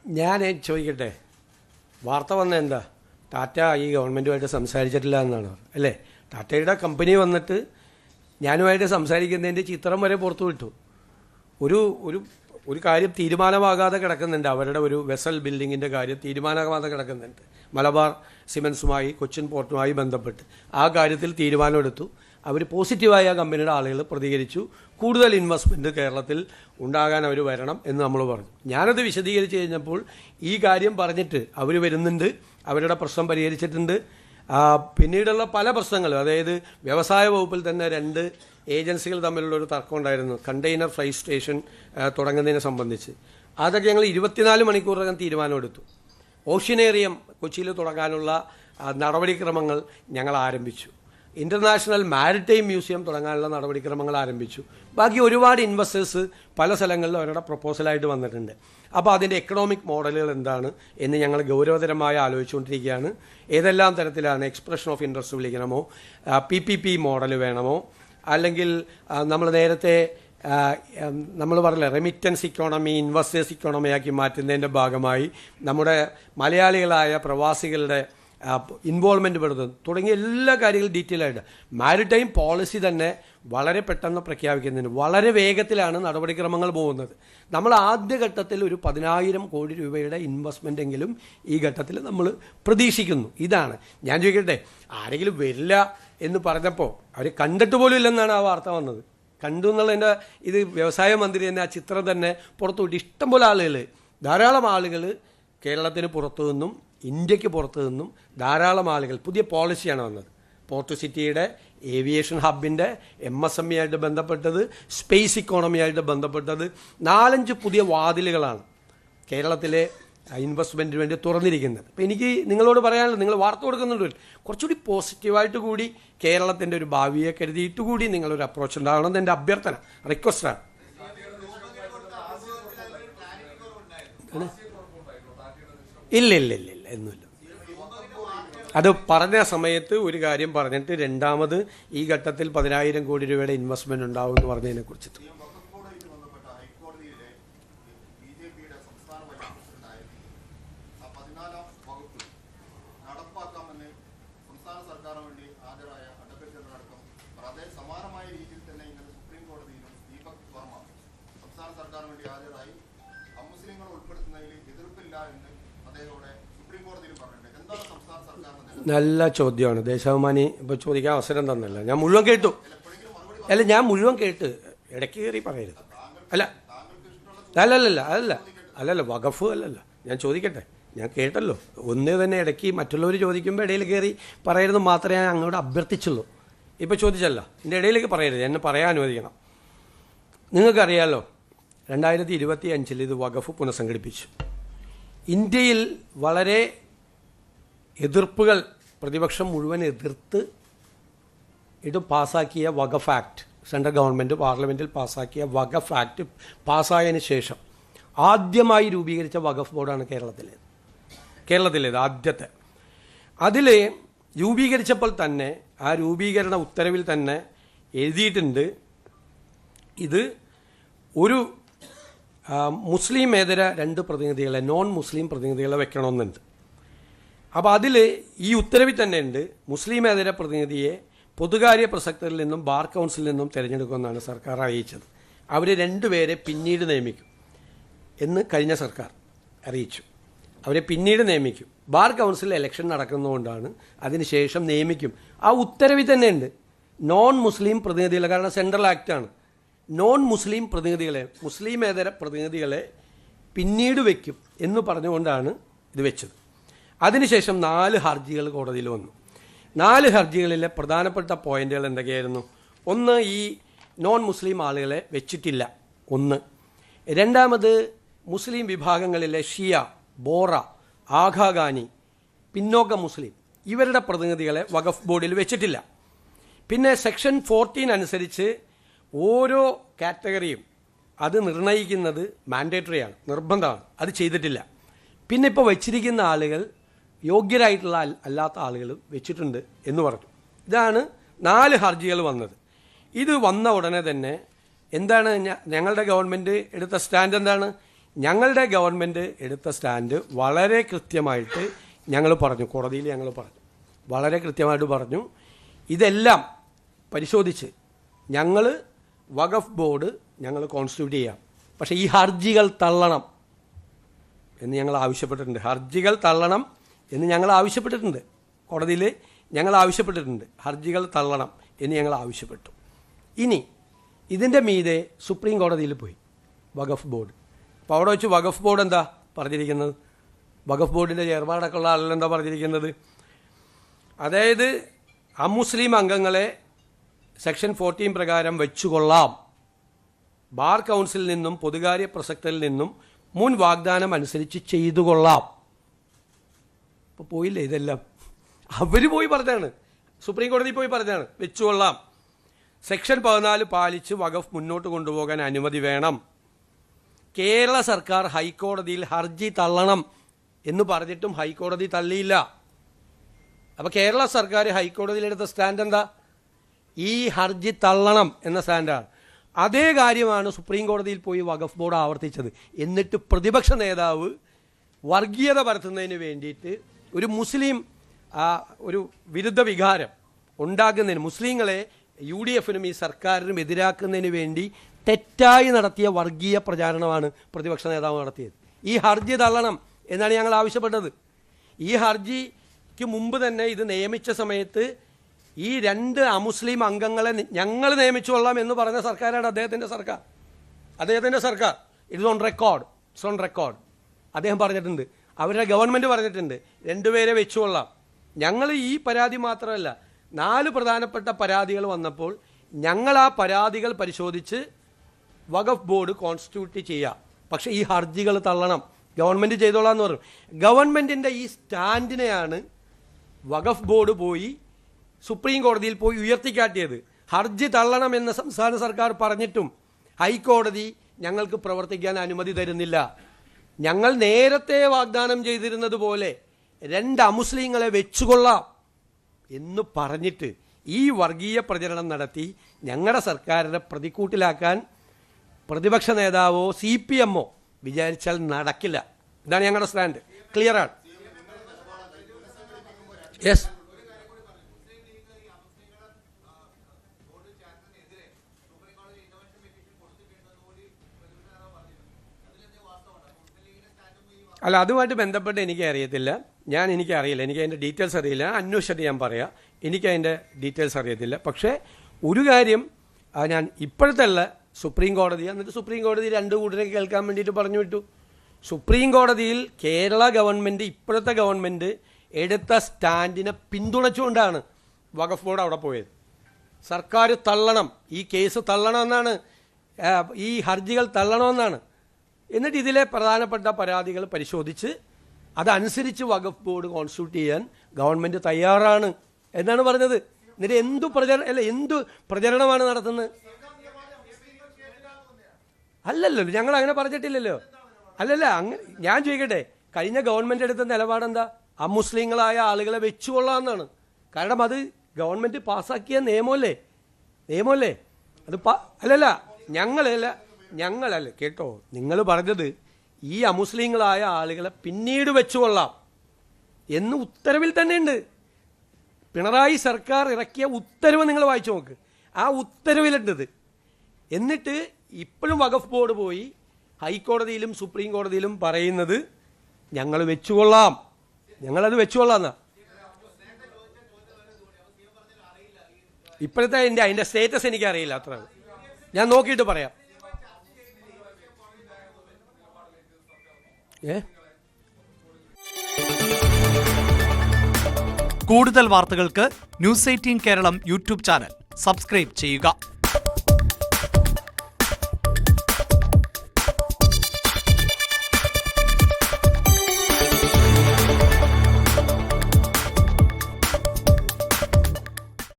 ഞാൻ ചോദിക്കട്ടെ, വാർത്ത വന്ന എന്താ? ടാറ്റ ഈ ഗവൺമെൻറ്റുമായിട്ട് സംസാരിച്ചിട്ടില്ല എന്നാണ് അല്ലേ? ടാറ്റയുടെ കമ്പനി വന്നിട്ട് ഞാനുമായിട്ട് സംസാരിക്കുന്നതിൻ്റെ ചിത്രം വരെ പുറത്തു വിട്ടു. ഒരു ഒരു ഒരു കാര്യം തീരുമാനമാകാതെ കിടക്കുന്നുണ്ട്. അവരുടെ ഒരു വെസൽ ബിൽഡിങ്ങിൻ്റെ കാര്യം തീരുമാനമാകാതെ കിടക്കുന്നുണ്ട്. മലബാർ സിമൻസുമായി കൊച്ചിൻ പോർട്ടുമായി ബന്ധപ്പെട്ട് ആ കാര്യത്തിൽ തീരുമാനമെടുത്തു. അവർ പോസിറ്റീവായ കമ്പനിയുടെ ആളുകൾ പ്രതികരിച്ചു. കൂടുതൽ ഇൻവെസ്റ്റ്മെൻറ്റ് കേരളത്തിൽ ഉണ്ടാകാൻ അവർ വരണം എന്ന് നമ്മൾ പറഞ്ഞു. ഞാനത് വിശദീകരിച്ച് കഴിഞ്ഞപ്പോൾ ഈ കാര്യം പറഞ്ഞിട്ട് അവർ വരുന്നുണ്ട്, അവരുടെ പ്രശ്നം പരിഹരിച്ചിട്ടുണ്ട്. പിന്നീടുള്ള പല പ്രശ്നങ്ങളും, അതായത് വ്യവസായ വകുപ്പിൽ തന്നെ 2 ഏജൻസികൾ തമ്മിലുള്ളൊരു തർക്കം ഉണ്ടായിരുന്നു, കണ്ടെയ്നർ ഫ്രൈറ്റ് സ്റ്റേഷൻ തുടങ്ങുന്നതിനെ സംബന്ധിച്ച്. അതൊക്കെ ഞങ്ങൾ 24 മണിക്കൂറിനകം തീരുമാനമെടുത്തു. ഓഷ്യനേറിയം കൊച്ചിയിൽ തുടങ്ങാനുള്ള നടപടിക്രമങ്ങൾ ഞങ്ങൾ ആരംഭിച്ചു. ഇൻ്റർനാഷണൽ മാരിടൈം മ്യൂസിയം തുടങ്ങാനുള്ള നടപടിക്രമങ്ങൾ ആരംഭിച്ചു. ബാക്കി ഒരുപാട് ഇൻവെസ്റ്റേഴ്സ് പല സ്ഥലങ്ങളിലും അവരുടെ പ്രപ്പോസലായിട്ട് വന്നിട്ടുണ്ട്. അപ്പോൾ അതിൻ്റെ എക്കണോമിക് മോഡലുകൾ എന്താണ് എന്ന് ഞങ്ങൾ ഗൗരവതരമായി ആലോചിച്ചുകൊണ്ടിരിക്കുകയാണ്. ഏതെല്ലാം തരത്തിലാണ്, എക്സ്പ്രഷൻ ഓഫ് ഇൻട്രസ്റ്റ് വിളിക്കണമോ, PPP മോഡൽ വേണമോ, അല്ലെങ്കിൽ നമ്മൾ നേരത്തെ നമ്മൾ പറഞ്ഞില്ല റെമിറ്റൻസ് ഇക്കോണമി ഇൻവെസ്റ്റേഴ്സ് ഇക്കോണമിയാക്കി മാറ്റുന്നതിൻ്റെ ഭാഗമായി നമ്മുടെ മലയാളികളായ പ്രവാസികളുടെ ഇൻവോൾവ്മെൻറ്റ് പെടുന്നത് തുടങ്ങിയ എല്ലാ കാര്യങ്ങളും ഡീറ്റെയിൽ ആയിട്ട് മാരിടൈം പോളിസി തന്നെ വളരെ പെട്ടെന്ന് പ്രഖ്യാപിക്കുന്നതിന് വളരെ വേഗത്തിലാണ് നടപടിക്രമങ്ങൾ പോകുന്നത്. നമ്മൾ ആദ്യഘട്ടത്തിൽ ഒരു 10,000 കോടി രൂപയുടെ ഇൻവെസ്റ്റ്മെൻ്റ് എങ്കിലും ഈ ഘട്ടത്തിൽ നമ്മൾ പ്രതീക്ഷിക്കുന്നു. ഇതാണ് ഞാൻ ചോദിക്കട്ടെ, ആരെങ്കിലും വരില്ല എന്ന് പറഞ്ഞപ്പോൾ അവർ കണ്ടിട്ട് പോലും ഇല്ലെന്നാണ് ആ വാർത്ത വന്നത്. കണ്ടു എന്നുള്ളതിൻ്റെ ഇത് വ്യവസായ മന്ത്രി തന്നെ ആ ചിത്രം തന്നെ പുറത്തുവിട്ട് ഇഷ്ടംപോലെ ആളുകൾ, ധാരാളം ആളുകൾ കേരളത്തിന് പുറത്തു നിന്നും ഇന്ത്യക്ക് പുറത്തു നിന്നും ധാരാളം ആളുകൾ. പുതിയ പോളിസിയാണ് വന്നത്. പോർട്ട് സിറ്റിയുടെ ഏവിയേഷൻ ഹബിൻ്റെ MSME ആയിട്ട് ബന്ധപ്പെട്ടത്, സ്പേസ് ഇക്കോണമിയായിട്ട് ബന്ധപ്പെട്ടത് 4-5 പുതിയ വാതിലുകളാണ് കേരളത്തിലെ ഇൻവെസ്റ്റ്മെൻറ്റിന് വേണ്ടി തുറന്നിരിക്കുന്നത്. അപ്പോൾ എനിക്ക് നിങ്ങളോട് പറയാനുള്ളത്, നിങ്ങൾ വാർത്ത കൊടുക്കുന്നുണ്ട്, കുറച്ചുകൂടി പോസിറ്റീവായിട്ട് കൂടി കേരളത്തിൻ്റെ ഒരു ഭാവിയെ കരുതിയിട്ട് കൂടി നിങ്ങളൊരു അപ്രോച്ച് ഉണ്ടാകണമെന്ന് എൻ്റെ അഭ്യർത്ഥന, റിക്വസ്റ്റാണ്. ഇല്ല ഒന്നുമില്ല. അത് പറഞ്ഞ സമയത്ത് ഒരു കാര്യം പറഞ്ഞിട്ട് രണ്ടാമത് ഈ ഘട്ടത്തിൽ 10,000 കോടി രൂപയുടെ ഇൻവെസ്റ്റ്മെൻറ്റ് ഉണ്ടാവും എന്ന് പറഞ്ഞതിനെ കുറിച്ചിട്ട് നല്ല ചോദ്യമാണ്. ദേശാഭിമാനി ഇപ്പോൾ ചോദിക്കാൻ അവസരം തന്നല്ല. ഞാൻ മുഴുവൻ കേട്ടു. ഞാൻ മുഴുവൻ കേട്ട് ഇടയ്ക്ക് കയറി പറയരുത്. അല്ലല്ല വഖഫ് അല്ലല്ല. ഞാൻ ചോദിക്കട്ടെ, ഞാൻ കേട്ടല്ലോ. ഒന്നേ തന്നെ ഇടയ്ക്ക് മറ്റുള്ളവർ ചോദിക്കുമ്പോൾ ഇടയിൽ കയറി പറയരുത് മാത്രമേ ഞാൻ അങ്ങോട്ട് അഭ്യർത്ഥിച്ചുള്ളൂ. ഇപ്പോൾ ചോദിച്ചല്ല, എൻ്റെ ഇടയിലേക്ക് പറയരുത്, എന്നെ പറയാൻ അനുവദിക്കണം. നിങ്ങൾക്കറിയാമല്ലോ, 2025 ഇത് വഖഫ് പുനഃസംഘടിപ്പിച്ചു. ഇന്ത്യയിൽ വളരെ എതിർപ്പുകൾ, പ്രതിപക്ഷം മുഴുവൻ എതിർത്ത് ഇത് പാസ്സാക്കിയ വഖഫ് ആക്ട്, സെൻട്രൽ ഗവൺമെൻറ് പാർലമെൻറ്റിൽ പാസ്സാക്കിയ വഖഫ് ആക്ട് പാസ്സായതിനു ശേഷം ആദ്യമായി രൂപീകരിച്ച വഖഫ് ബോർഡാണ് കേരളത്തിലേത് ആദ്യത്തെ. അതിൽ രൂപീകരിച്ചപ്പോൾ തന്നെ ആ രൂപീകരണ ഉത്തരവിൽ തന്നെ എഴുതിയിട്ടുണ്ട്, ഇത് ഒരു മുസ്ലിമേതര 2 പ്രതിനിധികളെ, നോൺ മുസ്ലിം പ്രതിനിധികളെ വെക്കണമെന്നുണ്ട്. അപ്പോൾ അതിൽ ഈ ഉത്തരവിൽ തന്നെ ഉണ്ട്, മുസ്ലിമേതര പ്രതിനിധിയെ പൊതുകാര്യ പ്രസക്തരിൽ നിന്നും ബാർ കൗൺസിലിൽ നിന്നും തിരഞ്ഞെടുക്കുമെന്നാണ് സർക്കാർ അറിയിച്ചത്. അവർ 2 പേരെ പിന്നീട് നിയമിക്കും എന്ന് കഴിഞ്ഞ സർക്കാർ അറിയിച്ചു. അവരെ പിന്നീട് നിയമിക്കും. ബാർ കൗൺസിൽ ഇലക്ഷൻ നടക്കുന്നതുകൊണ്ടാണ് അതിനുശേഷം നിയമിക്കും. ആ ഉത്തരവിൽ തന്നെ ഉണ്ട് നോൺ മുസ്ലിം പ്രതിനിധികളെ, കാരണം സെൻട്രൽ ആക്റ്റാണ്. നോൺ മുസ്ലിം പ്രതിനിധികളെ, മുസ്ലിമേതര പ്രതിനിധികളെ പിന്നീട് വയ്ക്കും എന്ന് പറഞ്ഞുകൊണ്ടാണ് ഇത് വെച്ചത്. അതിനുശേഷം 4 ഹർജികൾ കോടതിയിൽ വന്നു. 4 ഹർജികളിലെ പ്രധാനപ്പെട്ട പോയിന്റുകൾ എന്തൊക്കെയായിരുന്നു? ഒന്ന്, ഈ നോൺ മുസ്ലിം ആളുകളെ വെച്ചിട്ടില്ല. ഒന്ന്. രണ്ടാമത്, മുസ്ലിം വിഭാഗങ്ങളിലെ ഷിയ, ബോറ, ആഘാഖാനി, പിന്നോക്ക മുസ്ലിം ഇവരുടെ പ്രതിനിധികളെ വഖഫ് ബോർഡിൽ വെച്ചിട്ടില്ല. പിന്നെ സെക്ഷൻ 14 അനുസരിച്ച് ഓരോ കാറ്റഗറിയും അത് നിർണ്ണയിക്കുന്നത് മാൻഡേറ്ററിയാണ്, നിർബന്ധമാണ്. അത് ചെയ്തിട്ടില്ല. പിന്നെ ഇപ്പോൾ വച്ചിരിക്കുന്ന ആളുകൾ യോഗ്യരായിട്ടുള്ള അല്ലാത്ത ആളുകളും വെച്ചിട്ടുണ്ട് എന്ന് പറഞ്ഞു. ഇതാണ് 4 ഹർജികൾ വന്നത്. ഇത് വന്ന ഉടനെ തന്നെ എന്താണ് ഞങ്ങളുടെ ഗവൺമെൻറ് എടുത്ത സ്റ്റാൻഡ്? എന്താണ്? ഞങ്ങളുടെ ഗവൺമെൻറ് എടുത്ത സ്റ്റാൻഡ് വളരെ കൃത്യമായിട്ട് ഞങ്ങൾ പറഞ്ഞു, കോടതിയിൽ ഞങ്ങൾ പറഞ്ഞു, വളരെ കൃത്യമായിട്ട് പറഞ്ഞു. ഇതെല്ലാം പരിശോധിച്ച് ഞങ്ങൾ വഖഫ് ബോർഡ് ഞങ്ങൾ കോൺസ്റ്റിറ്റ്യൂട്ട് ചെയ്യാം, പക്ഷേ ഈ ഹർജികൾ തള്ളണം എന്ന് ഞങ്ങൾ ആവശ്യപ്പെട്ടിട്ടുണ്ട്. ഹർജികൾ തള്ളണം എന്ന് ഞങ്ങൾ ആവശ്യപ്പെട്ടിട്ടുണ്ട്. കോടതിയിൽ ഞങ്ങൾ ആവശ്യപ്പെട്ടിട്ടുണ്ട്, ഹർജികൾ തള്ളണം എന്ന് ഞങ്ങൾ ആവശ്യപ്പെട്ടു. ഇനി ഇതിൻ്റെ മീതെ സുപ്രീം കോടതിയിൽ പോയി വഖഫ് ബോർഡ്. അപ്പോൾ അവിടെ വെച്ച് വഖഫ് ബോർഡ് എന്താ പറഞ്ഞിരിക്കുന്നത്? വഖഫ് ബോർഡിൻ്റെ ചെയർമാനൊക്കെയുള്ള ആളെന്താ പറഞ്ഞിരിക്കുന്നത്? അതായത് അമുസ്ലിം അംഗങ്ങളെ സെക്ഷൻ 14 പ്രകാരം വെച്ചുകൊള്ളാം, ബാർ കൗൺസിലിൽ നിന്നും പൊതുകാര്യ പ്രസക്തരിൽ നിന്നും മുൻ വാഗ്ദാനം അനുസരിച്ച് ചെയ്തു കൊള്ളാം. ഇപ്പോൾ പോയില്ലേ ഇതെല്ലാം? അവർ പോയി പറഞ്ഞാണ്, സുപ്രീം കോടതി പോയി പറഞ്ഞാണ് വെച്ചുകൊള്ളാം. സെക്ഷൻ 14 പാലിച്ച് വഖഫ് മുന്നോട്ട് കൊണ്ടുപോകാൻ അനുമതി വേണം. കേരള സർക്കാർ ഹൈക്കോടതിയിൽ ഹർജി തള്ളണം എന്ന് പറഞ്ഞിട്ടും ഹൈക്കോടതി തള്ളിയില്ല. അപ്പോൾ കേരള സർക്കാർ ഹൈക്കോടതിയിലെടുത്ത സ്റ്റാൻഡ് എന്താ? ഈ ഹർജി തള്ളണം എന്ന സ്റ്റാൻഡാണ്. അതേ കാര്യമാണ് സുപ്രീം കോടതിയിൽ പോയി വഖഫ് ബോർഡ് ആവർത്തിച്ചത്. എന്നിട്ട് പ്രതിപക്ഷ നേതാവ് വർഗീയത പരത്തുന്നതിന് വേണ്ടിയിട്ട് ഒരു മുസ്ലിം ഒരു വിരുദ്ധ വികാരം ഉണ്ടാക്കുന്നതിന്, മുസ്ലിങ്ങളെ UDFനും ഈ സർക്കാരിനും എതിരാക്കുന്നതിന് വേണ്ടി തെറ്റായി നടത്തിയ വർഗീയ പ്രചാരണമാണ് പ്രതിപക്ഷ നേതാവ് നടത്തിയത്. ഈ ഹർജി തള്ളണം എന്നാണ് ഞങ്ങൾ ആവശ്യപ്പെട്ടത്. ഈ ഹർജിക്ക് മുമ്പ് തന്നെ ഇത് നിയമിച്ച സമയത്ത് ഈ 2 അമുസ്ലിം അംഗങ്ങളെ ഞങ്ങൾ നിയമിച്ചുകൊള്ളാം എന്ന് പറഞ്ഞ സർക്കാരാണ് അദ്ദേഹത്തിൻ്റെ സർക്കാർ. It's on record. അദ്ദേഹം പറഞ്ഞിട്ടുണ്ട്, അവരുടെ ഗവൺമെൻറ് പറഞ്ഞിട്ടുണ്ട് 2 പേരെ വെച്ചുകൊള്ളാം. ഞങ്ങൾ ഈ പരാതി മാത്രമല്ല, 4 പ്രധാനപ്പെട്ട പരാതികൾ വന്നപ്പോൾ ഞങ്ങൾ ആ പരാതികൾ പരിശോധിച്ച് വഖഫ് ബോർഡ് കോൺസ്റ്റിറ്റ്യൂട്ട് ചെയ്യാം, പക്ഷേ ഈ ഹർജികൾ തള്ളണം, ഗവൺമെൻറ് ചെയ്തോളാം എന്ന് പറഞ്ഞു. ഗവൺമെൻറ്റിൻ്റെ ഈ സ്റ്റാൻഡിനെയാണ് വഖഫ് ബോർഡ് പോയി സുപ്രീം കോടതിയിൽ പോയി ഉയർത്തിക്കാട്ടിയത്. ഹർജി തള്ളണമെന്ന് സംസ്ഥാന സർക്കാർ പറഞ്ഞിട്ടും ഹൈക്കോടതി ഞങ്ങൾക്ക് പ്രവർത്തിക്കാൻ അനുമതി തരുന്നില്ല. ഞങ്ങൾ നേരത്തെ വാഗ്ദാനം ചെയ്തിരുന്നത് പോലെ 2 അമുസ്ലിങ്ങളെ വെച്ചുകൊള്ളാം എന്ന് പറഞ്ഞിട്ട് ഈ വർഗീയ പ്രചരണം നടത്തി ഞങ്ങളുടെ സർക്കാരിനെ പ്രതിക്കൂട്ടിലാക്കാൻ പ്രതിപക്ഷ നേതാവോ CPMോ വിചാരിച്ചാൽ നടക്കില്ല. ഇതാണ് ഞങ്ങളുടെ സ്റ്റാൻഡ്. ക്ലിയറാണ്. യെസ്. അല്ല, അതുമായിട്ട് ബന്ധപ്പെട്ട് എനിക്കറിയത്തില്ല. എനിക്കറിയില്ല, എനിക്ക് അതിൻ്റെ ഡീറ്റെയിൽസ് അറിയില്ല. അന്വേഷിച്ചിട്ട് ഞാൻ പറയാം. എനിക്കതിൻ്റെ ഡീറ്റെയിൽസ് അറിയത്തില്ല. പക്ഷേ ഒരു കാര്യം ഞാൻ ഇപ്പോഴത്തെ അല്ല, സുപ്രീം കോടതി, എന്നിട്ട് സുപ്രീം കോടതി 2 കൂട്ടരെ കേൾക്കാൻ വേണ്ടിയിട്ട് പറഞ്ഞു വിട്ടു. സുപ്രീം കോടതിയിൽ കേരള ഗവൺമെൻറ്, ഇപ്പോഴത്തെ ഗവൺമെൻറ് എടുത്ത സ്റ്റാൻഡിനെ പിന്തുണച്ചുകൊണ്ടാണ് വഖഫ് ബോർഡ് അവിടെ പോയത്. സർക്കാർ തള്ളണം, ഈ കേസ് തള്ളണമെന്നാണ്, ഈ ഹർജികൾ തള്ളണമെന്നാണ്. എന്നിട്ട് ഇതിലെ പ്രധാനപ്പെട്ട പരാതികൾ പരിശോധിച്ച് അതനുസരിച്ച് വഖഫ് ബോർഡ് കോൺസ്റ്റിറ്റ്യൂട്ട് ചെയ്യാൻ ഗവൺമെൻറ് തയ്യാറാണ് എന്നാണ് പറഞ്ഞത്. എന്നിട്ട് എന്തു പ്രചരണമാണ് നടത്തുന്നത്? അല്ലല്ലോ, ഞങ്ങൾ അങ്ങനെ പറഞ്ഞിട്ടില്ലല്ലോ. അല്ലല്ല, അങ്ങനെ ഞാൻ ചോദിക്കട്ടെ, കഴിഞ്ഞ ഗവൺമെൻറ് എടുത്ത നിലപാടെന്താ? അമുസ്ലിങ്ങളായ ആളുകളെ വെച്ചുകൊള്ളാമെന്നാണ്. കാരണം അത് ഗവൺമെൻറ് പാസ്സാക്കിയ നിയമമല്ലേ അത്. ഞങ്ങളല്ല കേട്ടോ, നിങ്ങൾ പറഞ്ഞത് ഈ അമുസ്ലിങ്ങളായ ആളുകളെ പിന്നീട് വെച്ചുകൊള്ളാം എന്ന് ഉത്തരവിൽ തന്നെ ഉണ്ട്. പിണറായി സർക്കാർ ഇറക്കിയ ഉത്തരവ് നിങ്ങൾ വായിച്ചു നോക്ക്, ആ ഉത്തരവിലുണ്ടത്. എന്നിട്ട് ഇപ്പോഴും വഖഫ് ബോർഡ് പോയി ഹൈക്കോടതിയിലും സുപ്രീം കോടതിയിലും പറയുന്നത് ഞങ്ങളത് വെച്ചുകൊള്ളാം എന്നാ. ഇപ്പോഴത്തെ അതിൻ്റെ സ്റ്റേറ്റസ് എനിക്കറിയില്ല, അത്ര ഞാൻ നോക്കിയിട്ട് പറയാം. കൂടുതൽ വാർത്തകൾക്ക് News 18 Keralam YouTube channel subscribe ചെയ്യുക.